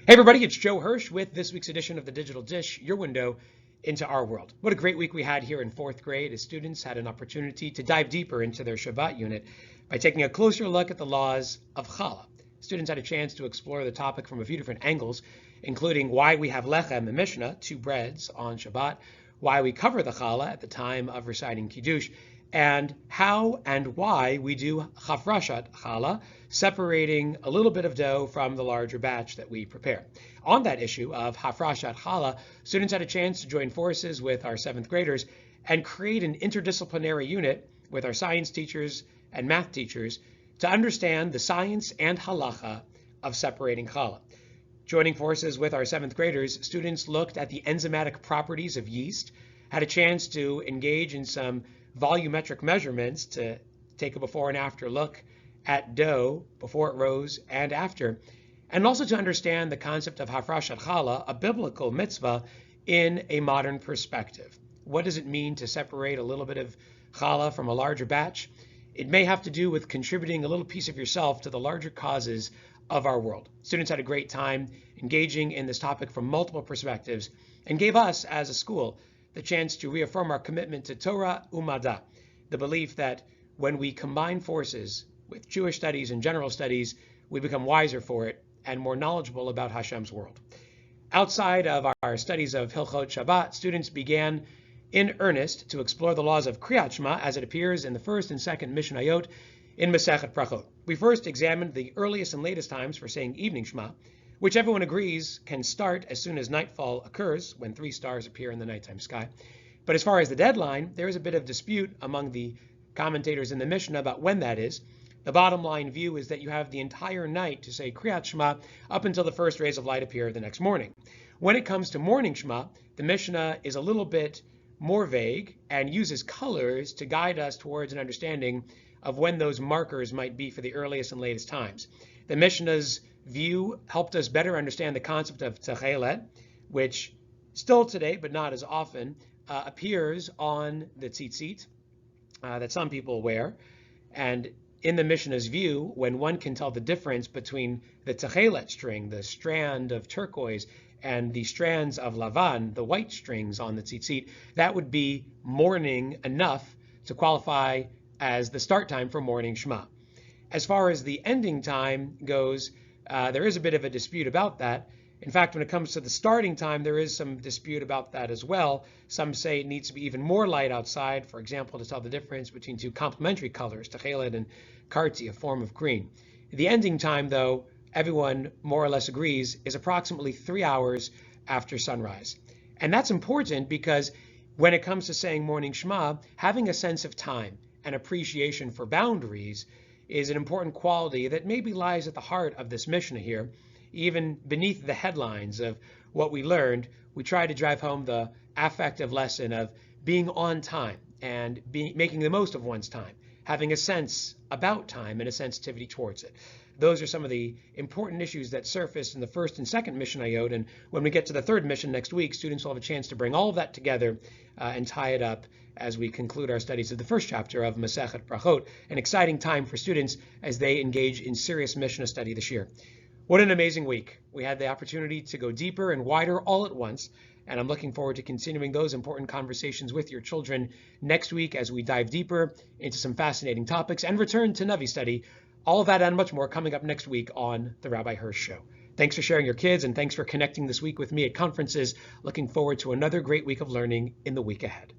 Hey everybody, it's Joe Hirsch with this week's edition of The Digital Dish, your window into our world. What a great week we had here in fourth grade as students had an opportunity to dive deeper into their Shabbat unit by taking a closer look at the laws of challah. Students had a chance to explore the topic from a few different angles, including why we have lechem and mishnah, two breads, on Shabbat, why we cover the challah at the time of reciting Kiddush, and how and why we do hafrashat challah, separating a little bit of dough from the larger batch that we prepare. On that issue of hafrashat challah, students had a chance to join forces with our seventh graders and create an interdisciplinary unit with our science teachers and math teachers to understand the science and halacha of separating challah. Joining forces with our seventh graders, students looked at the enzymatic properties of yeast, had a chance to engage in some volumetric measurements to take a before and after look at dough before it rose and after, and also to understand the concept of hafrashat challah, a biblical mitzvah, in a modern perspective. What does it mean to separate a little bit of challah from a larger batch? It may have to do with contributing a little piece of yourself to the larger causes of our world. Students had a great time engaging in this topic from multiple perspectives and gave us, as a school, the chance to reaffirm our commitment to Torah Umada, the belief that when we combine forces with Jewish studies and general studies, we become wiser for it and more knowledgeable about Hashem's world. Outside of our studies of Hilchot Shabbat, students began in earnest to explore the laws of Kriyat Shema as it appears in the first and second Mishnayot in Masechet Brachot. We first examined the earliest and latest times for saying evening Shema, which everyone agrees can start as soon as nightfall occurs, when 3 stars appear in the nighttime sky. But as far as the deadline, there is a bit of dispute among the commentators in the Mishnah about when that is. The bottom line view is that you have the entire night to say Kriyat Shema up until the first rays of light appear the next morning. When it comes to morning Shema, the Mishnah is a little bit more vague and uses colors to guide us towards an understanding of when those markers might be for the earliest and latest times. The Mishnah's view helped us better understand the concept of Techelet, which still today, but not as often, appears on the tzitzit that some people wear. And in the Mishnah's view, when one can tell the difference between the Techelet string, the strand of turquoise, and the strands of lavan, the white strings on the tzitzit, that would be morning enough to qualify as the start time for morning Shema. As far as the ending time goes, there is a bit of a dispute about that. In fact, when it comes to the starting time, there is some dispute about that as well. Some say it needs to be even more light outside, for example, to tell the difference between two complementary colors, Techelet and Karti, a form of green. The ending time, though, everyone more or less agrees, is approximately 3 hours after sunrise. And that's important because when it comes to saying morning Shema, having a sense of time and appreciation for boundaries is an important quality that maybe lies at the heart of this Mishnah here. Even beneath the headlines of what we learned, we try to drive home the affective lesson of being on time and making the most of one's time, having a sense about time and a sensitivity towards it. Those are some of the important issues that surfaced in the first and second Mishnayot, and when we get to the third mission next week, students will have a chance to bring all of that together and tie it up as we conclude our studies of the first chapter of Masechet Brachot, an exciting time for students as they engage in serious Mishnah study this year. What an amazing week. We had the opportunity to go deeper and wider all at once, and I'm looking forward to continuing those important conversations with your children next week as we dive deeper into some fascinating topics and return to Navi study. All of that and much more coming up next week on The Rabbi Hirsch Show. Thanks for sharing your kids, and thanks for connecting this week with me at conferences. Looking forward to another great week of learning in the week ahead.